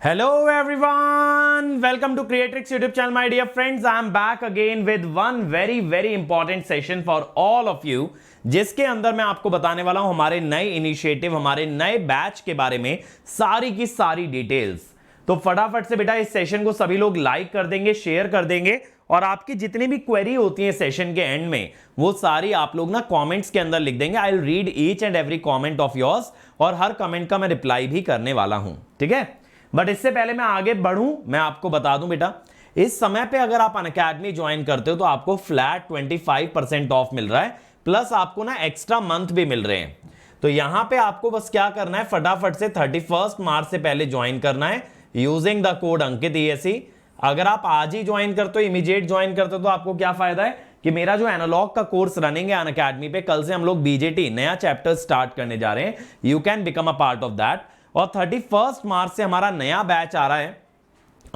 Hello everyone, welcome to Creatrix YouTube channel my dear friends. I am back again with one very important session for all of you, जिसके अंदर मैं आपको बताने वाला हूं हमारे नए इनिशिएटिव, हमारे नए बैच के बारे में सारी की सारी डिटेल्स। तो फटाफट से बेटा इस सेशन को सभी लोग लाइक कर देंगे, शेयर कर देंगे और आपकी जितनी भी क्वेरी होती है सेशन के एंड में वो सारी आप लोग ना कमेंट्स के अंदर लिख देंगे। I will read each and every comment of yours और हर कमेंट का मैं रिप्लाई भी करने वाला हूं, ठीक है। बट इससे पहले मैं आगे बढ़ूं, मैं आपको बता दूं बेटा, इस समय पे अगर आप अनअकैडमी ज्वाइन करते हो तो आपको फ्लैट 25% ऑफ मिल रहा है, प्लस आपको ना एक्स्ट्रा मंथ भी मिल रहे हैं। तो यहां पे आपको बस क्या करना है, फटाफट से 31 मार्च से पहले ज्वाइन करना है using the code Ankit ESE। अगर आप आज ही ज्वाइन करते हो, इमीडिएट ज्वाइन करते हो, तो आपको क्या फायदा है कि मेरा जो एनालॉग का कोर्स रनिंग है अनअकैडमी पे, कल से हम लोग BJT नया चैप्टर स्टार्ट करने जा रहे हैं, you can become a part of that. और 31 मार्च से हमारा नया बैच आ रहा है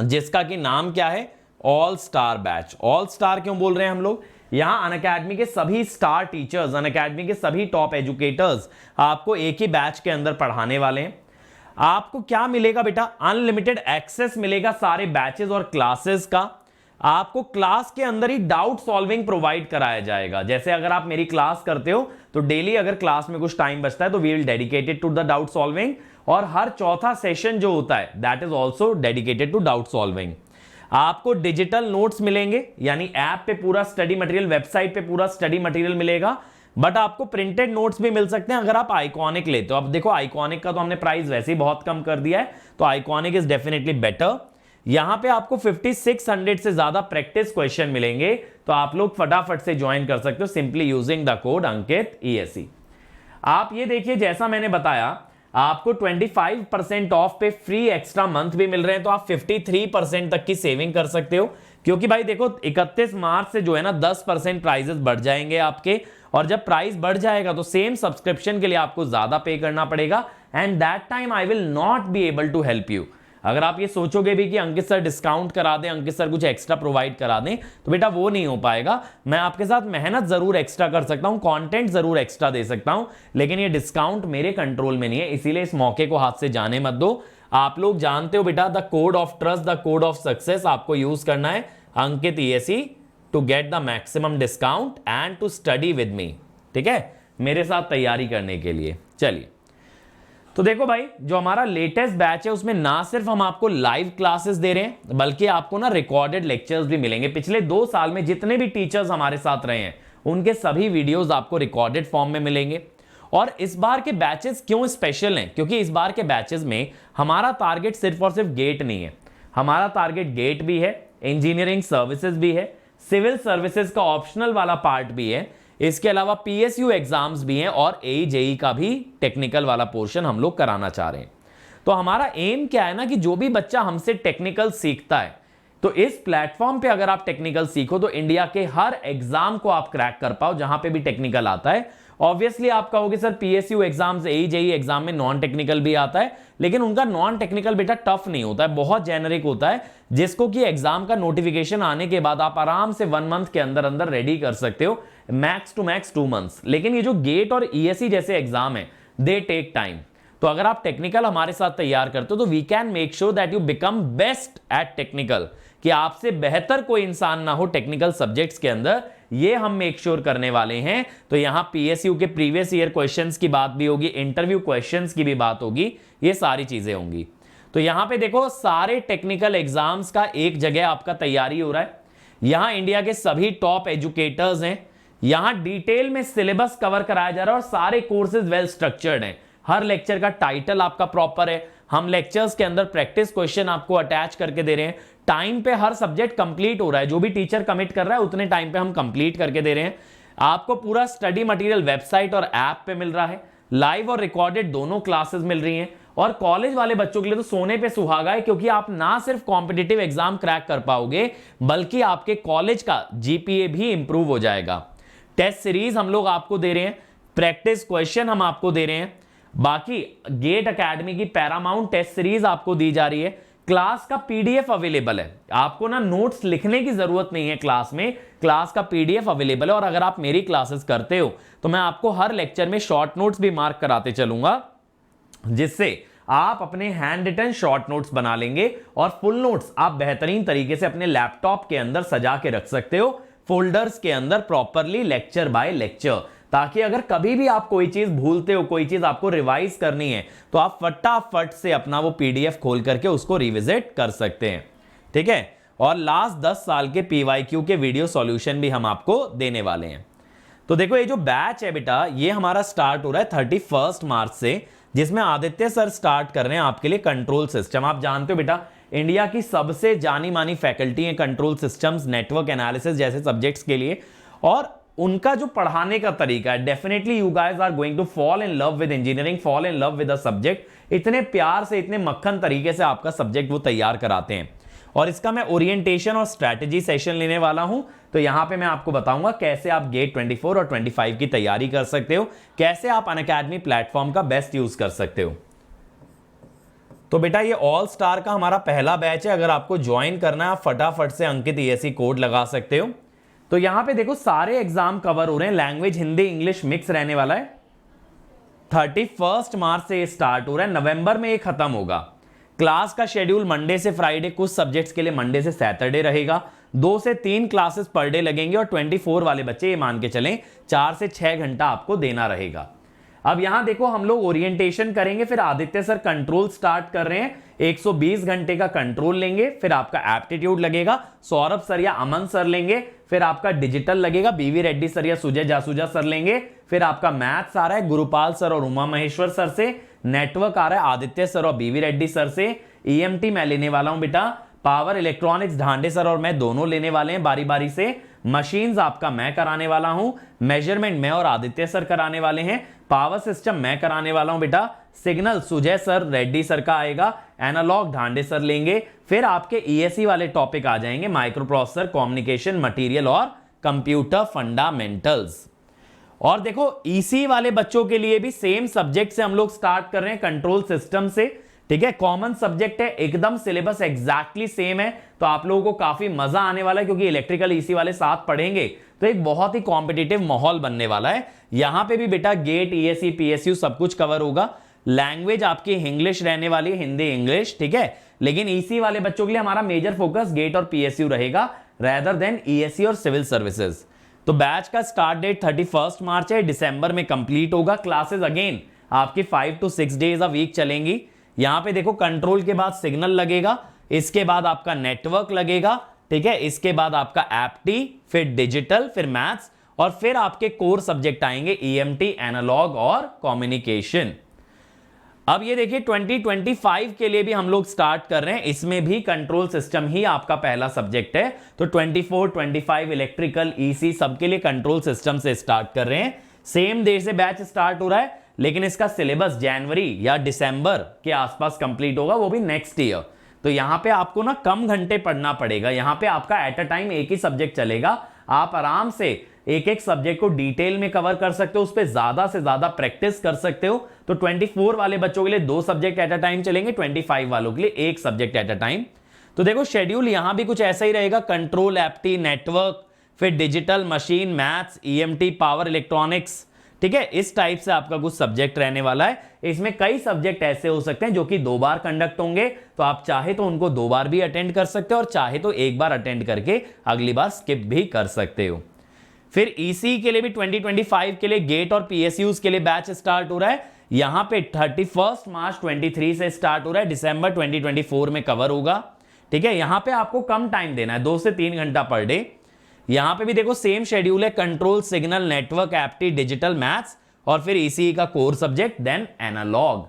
जिसका कि नाम क्या है, all star batch. All star क्यों बोल रहे हैं हम लोग, यहां अनअकैडमी के सभी स्टार टीचर्स, अनअकैडमी के सभी टॉप एजुकेटर्स आपको एक ही बैच के अंदर पढ़ाने वाले हैं। आपको क्या मिलेगा बेटा, अनलिमिटेड एक्सेस मिलेगा सारे बैचेस और क्लासेस का। आपको क्लास के अंदर ही डाउट सॉल्विंग प्रोवाइड कराया जाएगा। जैसे अगर आप मेरी क्लास करते हो तो डेली अगर क्लास में कुछ टाइम बचता है तो we will dedicated to the doubt solving, और हर चौथा सेशन जो होता है that is also dedicated to doubt solving. आपको डिजिटल नोट्स मिलेंगे, यानी ऐप पे पूरा स्टडी मटेरियल, वेबसाइट पे पूरा स्टडी मटेरियल मिलेगा, बट आपको प्रिंटेड नोट्स भी मिल सकते हैं अगर आप आइकॉनिक लेते हो। अब देखो आइकॉनिक का तो हमने प्राइस वैसे ही बहुत कम कर दिया है, तो आइकॉनिक इज डेफिनेटली बेटर। यहां पे आपको 5600 से ज्यादा प्रैक्टिस क्वेश्चन मिलेंगे, तो आप लोग फटाफट से ज्वाइन कर सकते हो simply using the code Ankit ESE। आप ये देखिए, जैसा मैंने बताया आपको 25% ऑफ पे फ्री एक्स्ट्रा मंथ भी मिल रहे हैं, तो आप 53% तक की सेविंग कर सकते हो। क्योंकि भाई देखो 31 मार्च से जो है ना 10% प्राइजेस बढ़ जाएंगे आपके, और जब प्राइस बढ़ जाएगा तो सेम सब्सक्रिप्शन के लिए आपको ज्यादा पे करना पड़ेगा, and that time I will not be able to help you. अगर आप ये सोचोगे भी कि अंकित सर डिस्काउंट करा दें, अंकित सर कुछ एक्स्ट्रा प्रोवाइड करा दें, तो बेटा वो नहीं हो पाएगा। मैं आपके साथ मेहनत जरूर एक्स्ट्रा कर सकता हूं, कंटेंट जरूर एक्स्ट्रा दे सकता हूं, लेकिन ये डिस्काउंट मेरे कंट्रोल में नहीं है, इसीलिए इस मौके को हाथ से जाने मत दो। आप लोग जानते हो बेटा, the code of trust, the code of success आपको यूज करना है, Ankit ESE, to get the maximum discount and to study with me, ठीक है, मेरे साथ तैयारी करने के लिए। चलिए, तो देखो भाई, जो हमारा लेटेस्ट बैच है उसमें ना सिर्फ हम आपको लाइव क्लासेस दे रहे हैं, बल्कि आपको ना रिकॉर्डेड लेक्चर्स भी मिलेंगे। पिछले 2 साल में जितने भी टीचर्स हमारे साथ रहे हैं उनके सभी वीडियोस आपको रिकॉर्डेड फॉर्म में मिलेंगे। और इस बार के बैचेस क्यों स्पेशल हैं, क्योंकि इस बार के बैचेस में हमारा टारगेट सिर्फ और सिर्फ गेट नहीं है, हमारा टारगेट गेट भी है, इंजीनियरिंग सर्विसेज भी है, सिविल सर्विसेज का ऑप्शनल वाला पार्ट भी है, इसके अलावा PSU एग्जाम्स भी हैं, और AE का भी टेक्निकल वाला पोर्शन हम लोग कराना चाह रहे हैं। तो हमारा एम क्या है ना, कि जो भी बच्चा हमसे टेक्निकल सीखता है, तो इस प्लेटफॉर्म पे अगर आप टेक्निकल सीखो तो इंडिया के हर एग्जाम को आप क्रैक कर पाओ जहां पे भी टेक्निकल आता है। ऑब्वियसली आप कहोगे sir PSU exams, AE exam में नॉन टेक्निकल भी आता है, लेकिन उनका नॉन टेक्निकल बेटा टफ नहीं होता है, बहुत जेनरिक होता है, जिसको कि एग्जाम का नोटिफिकेशन आने के बाद आप आराम से 1 मंथ के अंदर अंदर रेडी कर सकते हो, मैक्स टू मैक्स 2 मंथ्स। लेकिन ये जो गेट और ESE जैसे एग्जाम है, दे टेक टाइम। तो अगर आप टेक्निकल हमारे साथ तैयार करते हो तो we can make sure that you become best at technical, कि आपसे बेहतर कोई इंसान ना हो टेक्निकल सब्जेक्ट्स के अंदर, ये हम मेक श्योर करने वाले हैं। तो यहां PSU के प्रीवियस ईयर क्वेश्चंस की बात भी होगी, इंटरव्यू क्वेश्चंस की भी बात होगी, ये सारी चीजें होंगी। तो यहां पे देखो सारे टेक्निकल एग्जाम्स का एक जगह आपका तैयारी हो रहा है। यहां इंडिया के सभी टॉप एजुकेटर्स हैं, यहां डिटेल में सिलेबस कवर कराया जा रहा है और सारे कोर्सेज वेल स्ट्रक्चर्ड हैं। हर लेक्चर का टाइटल आपका प्रॉपर है, हम लेक्चर्स के अंदर प्रैक्टिस क्वेश्चन आपको अटैच करके दे रहे हैं, टाइम पे हर सब्जेक्ट कंप्लीट हो रहा है, जो भी टीचर कमिट कर रहा है उतने टाइम पे हम कंप्लीट करके दे रहे हैं। आपको पूरा स्टडी मटेरियल वेबसाइट और ऐप पे मिल रहा है, लाइव और रिकॉर्डेड दोनों क्लासेस मिल रही हैं, और कॉलेज वाले बच्चों के लिए तो सोने पे सुहागा है, क्योंकि आप ना सिर्फ कॉम्पिटिटिव एग्जाम क्रैक कर पाओगे, बल्कि आपके कॉलेज का GPA भी इंप्रूव हो जाएगा। टेस्ट सीरीज हम लोग आपको दे रहे हैं, प्रैक्टिस क्वेश्चन हम आपको दे रहे हैं, बाकी गेट एकेडमी की पैरामाउंट टेस्ट सीरीज आपको दी जा रही है, क्लास का PDF अवेलेबल है, आपको ना नोट्स लिखने की जरूरत नहीं है क्लास में, क्लास का PDF अवेलेबल है। और अगर आप मेरी क्लासेस करते हो तो मैं आपको हर लेक्चर में शॉर्ट नोट्स भी मार्क कराते चलूंगा, जिससे आप अपने हैंड रिटन शॉर्ट नोट्स बना लेंगे और फुल नोट्स आप बेहतरीन तरीके से अपने लैपटॉप के अंदर सजा के रख सकते हो, फोल्डर्स के अंदर प्रॉपरली, लेक्चर बाय लेक्चर, ताकि अगर कभी भी आप कोई चीज भूलते हो, कोई चीज आपको रिवाइज करनी है, तो आप फटाफट से अपना वो पीडीएफ खोल करके उसको रिविजिट कर सकते हैं। ठीक है, और लास्ट 10 साल के पीवाईक्यू के वीडियो सॉल्यूशन भी हम आपको देने वाले हैं। तो देखो ये जो बैच है बेटा, ये हमारा स्टार्ट हो रहा है 31 मार्च से, जिसमें आदित्य सर स्टार्ट कर रहे हैं आपके लिए कंट्रोल सिस्टम। आप जानते हो बेटा, इंडिया की सबसे जानी मानी फैकल्टी है कंट्रोल सिस्टम्स, नेटवर्क एनालिसिस जैसे सब्जेक्ट्स के लिए, और उनका जो पढ़ाने का तरीका है, definitely you guys are going to fall in love with engineering, fall in love with a subject. इतने प्यार से, इतने मक्खन तरीके से आपका सब्जेक्ट वो तैयार कराते हैं। और इसका मैं ओरिएंटेशन और स्ट्रैटेजी सेशन लेने वाला हूं, तो यहां पे मैं आपको बताऊंगा कैसे आप गेट 24 और 25 की तैयारी कर सकते हो, कैसे आप अनअकैडमी प्लेटफॉर्म का बेस्ट यूज कर सकते हो। तो बेटा ये ऑल स्टार का हमारा पहला बैच है, अगर आपको ज्वाइन करना है आप फटाफट से अंकित ESE कोड लगा सकते हो। तो यहां पे देखो सारे एग्जाम कवर हो रहे हैं, लैंग्वेज हिंदी इंग्लिश मिक्स रहने वाला है। 31 मार्च से ये स्टार्ट हो रहा है, नवंबर में ये खत्म होगा। क्लास का शेड्यूल मंडे से फ्राइडे, कुछ सब्जेक्ट्स के लिए मंडे से सैटरडे रहेगा। 2 से 3 क्लासेस पर डे लगेंगे और 24 वाले बच्चे ये मान के चलें 4 से 6 घंटा आपको देना रहेगा। अब यहां देखो हम लोग ओरिएंटेशन करेंगे, फिर आदित्य सर कंट्रोल स्टार्ट कर रहे हैं, 120 घंटे का कंट्रोल लेंगे, फिर आपका एप्टीट्यूड लगेगा, सौरभ सर या अमन सर लेंगे, फिर आपका डिजिटल लगेगा, बीवी रेड्डी सर या सुजय जासूजा सर लेंगे, फिर आपका मैथ्स आ रहा है गुरुपाल सर और उमा महेश्वर सर से, नेटवर्क आ रहा है आदित्य सर और बीवी रेड्डी सर से, EMT मैं लेने वाला हूं बेटा, पावर इलेक्ट्रॉनिक्स ढांडे सर और मैं दोनों लेने वाले हैं बारी बारी से, मशीन्स आपका मैं कराने वाला हूं, मेजरमेंट मैं और आदित्य सर कराने वाले हैं, पावर सिस्टम मैं कराने वाला हूं बेटा, signal Sujay sir Reddy sir का आएगा, एनालॉग ढांडे सर लेंगे, फिर आपके ESE वाले टॉपिक आ जाएंगे, माइक्रो प्रोसेसर, कम्युनिकेशन, मटेरियल और कंप्यूटर फंडामेंटल्स। और देखो EC वाले बच्चों के लिए भी सेम सब्जेक्ट से हम लोग स्टार्ट कर रहे हैं, कंट्रोल सिस्टम से। ठीक है, कॉमन सब्जेक्ट है, एकदम सिलेबस एग्जैक्टली सेम है, तो आप लोगों को काफी मजा आने वाला है, क्योंकि इलेक्ट्रिकल EC वाले साथ पढ़ेंगे तो एक बहुत ही कॉम्पिटिटिव माहौल बनने वाला है। यहां पे भी बेटा गेट ESE PSU सब कुछ कवर होगा। लैंग्वेज आपकी इंग्लिश रहने वाली है, हिंदी इंग्लिश, ठीक है, लेकिन EC वाले बच्चों के लिए हमारा मेजर फोकस गेट और PSU रहेगा रेदर देन ESE और सिविल सर्विसेज। तो बैच का स्टार्ट डेट 31 मार्च है, दिसंबर में कंप्लीट होगा। क्लासेस अगेन आपकी 5 to 6 डेज अ वीक चलेंगी। यहां पे देखो कंट्रोल के बाद सिग्नल लगेगा, इसके बाद आपका नेटवर्क लगेगा, ठीक है, इसके बाद आपका एप्टी, फिर डिजिटल, फिर मैथ्स, और फिर आपके कोर सब्जेक्ट आएंगे EMT, एनालॉग और कम्युनिकेशन। अब ये देखिए 2025 के लिए भी हम लोग स्टार्ट कर रहे हैं, इसमें भी कंट्रोल सिस्टम ही आपका पहला सब्जेक्ट है। तो 24, 25 इलेक्ट्रिकल EC सबके लिए कंट्रोल सिस्टम से स्टार्ट कर रहे हैं। सेम डे से बैच स्टार्ट हो रहा है, लेकिन इसका सिलेबस जनवरी या दिसंबर के आसपास कंप्लीट होगा, वो भी नेक्स्ट ईयर। तो यहां पे आपको ना कम घंटे पढ़ना पड़ेगा, यहां पे आपका एट अ टाइम एक ही सब्जेक्ट चलेगा, आप आराम से एक एक सब्जेक्ट को डिटेल में कवर कर सकते हो, उस पर ज्यादा से ज्यादा प्रैक्टिस कर सकते हो। तो 24 वाले बच्चों के लिए 2 सब्जेक्ट एट अ टाइम चलेंगे, 25 वालों के लिए 1 सब्जेक्ट एट अ टाइम। तो देखो शेड्यूल यहां भी कुछ ऐसा ही रहेगा, कंट्रोल, एप्टी, नेटवर्क, फिर digital, machine, maths, EMT, power electronics, ठीक है, इस टाइप से आपका कुछ सब्जेक्ट रहने वाला है। इसमें कई सब्जेक्ट ऐसे हो सकते हैं जो कि 2 बार कंडक्ट होंगे, तो आप चाहे तो उनको 2 बार भी अटेंड कर सकते हो और चाहे तो 1 बार अटेंड करके अगली बार स्किप भी कर सकते हो। फिर EC के लिए भी 2025 के लिए गेट और PSUs के लिए बैच स्टार्ट हो रहा है। यहां पे 31 मार्च 23 से स्टार्ट हो रहा है, दिसंबर 2024 में कवर होगा। ठीक है, यहां पे आपको कम टाइम देना है, 2 से 3 घंटा पर डे। यहां पे भी देखो सेम शेड्यूल है, कंट्रोल, सिग्नल, नेटवर्क, एप्टी, डिजिटल, मैथ्स, और फिर ECE का कोर सब्जेक्ट, देन एनालॉग।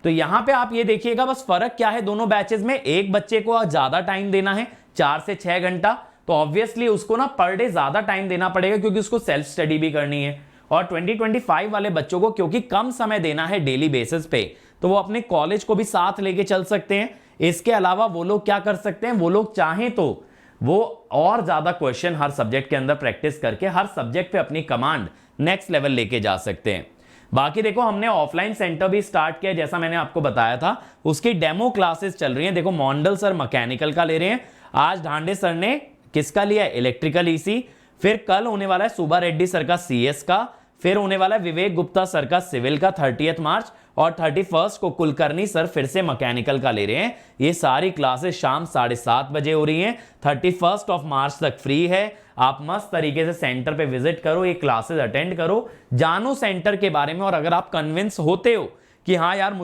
तो यहां पे आप ये देखिएगा बस फर्क क्या है दोनों बैचेस में। एक बच्चे को ज्यादा टाइम देना है, 4 से 6 घंटा, तो ऑब्वियसली उसको ना पर डे ज्यादा टाइम देना पड़ेगा, क्योंकि उसको सेल्फ स्टडी भी करनी है। और 2025 वाले बच्चों को क्योंकि कम समय देना है डेली बेसिस पे, तो वो अपने कॉलेज को भी साथ लेके चल सकते हैं। इसके अलावा वो लोग क्या कर सकते हैं, वो लोग चाहें तो वो और ज्यादा क्वेश्चन हर सब्जेक्ट के अंदर प्रैक्टिस करके हर सब्जेक्ट पे अपनी कमांड नेक्स्ट लेवल लेके जा सकते हैं। बाकी देखो हमने ऑफलाइन सेंटर भी स्टार्ट किया, जैसा मैंने आपको बताया था, उसकी डेमो क्लासेस चल रही हैं। देखो मॉन्डल सर मैकेनिकल का ले रहे हैं, आज ढांडे सर ने किसका लिया है, इलेक्ट्रिकल EC। फिर कल होने वाला है सुबा रेड्डी सर का CS का, फिर होने वाला है विवेक गुप्ता सर का सिविल का 30 मार्च, और 31 को कुलकर्णी सर फिर से मैकेनिकल का ले रहे हैं। ये सारी क्लासेस शाम 7:30 बजे हो रही हैं। 31 ऑफ मार्च तक फ्री है। आप मस्त तरीके से सेंटर पे विजिट करो, ये क्लासेस अटेंड करो, जानो सेंटर के बारे में। और अगर आप कन्विंस होते हो कि हाँ यार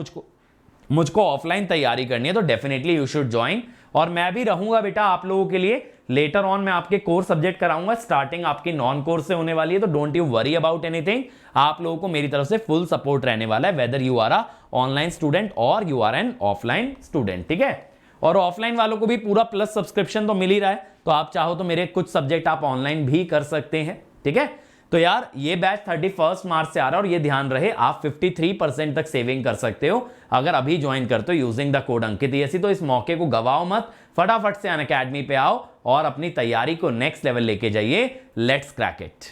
मुझको ऑफलाइन तैयारी करनी है, तो डेफिनेटली यू शुड ज्वाइन। और मैं भी रहूंगा बेटा आप लोगों के लिए। लेटर ऑन मैं आपके कोर सब्जेक्ट कराऊंगा। स्टार्टिंग आपकी नॉन कोर्स से होने वाली है, तो don't you worry about anything. आप लोगों को मेरी तरफ से फुल सपोर्ट रहने वाला है, whether you are a online student or you are an offline student, ठीक है। और ऑफलाइन वालों को भी पूरा प्लस सब्सक्रिप्शन तो मिल ही रहा है, तो आप चाहो तो मेरे कुछ सब्जेक्ट आप ऑनलाइन भी कर सकते हैं, ठीक है। तो यार ये बैच 31 मार्च से आ रहा है, और ये ध्यान रहे आप 53% तक सेविंग कर सकते हो अगर अभी ज्वाइन करते हो using the code Ankit ESE। तो इस मौके को गवाओ मत, फटाफट से अनअकैडमी पे आओ और अपनी तैयारी को नेक्स्ट लेवल लेके जाइए। Let's crack it.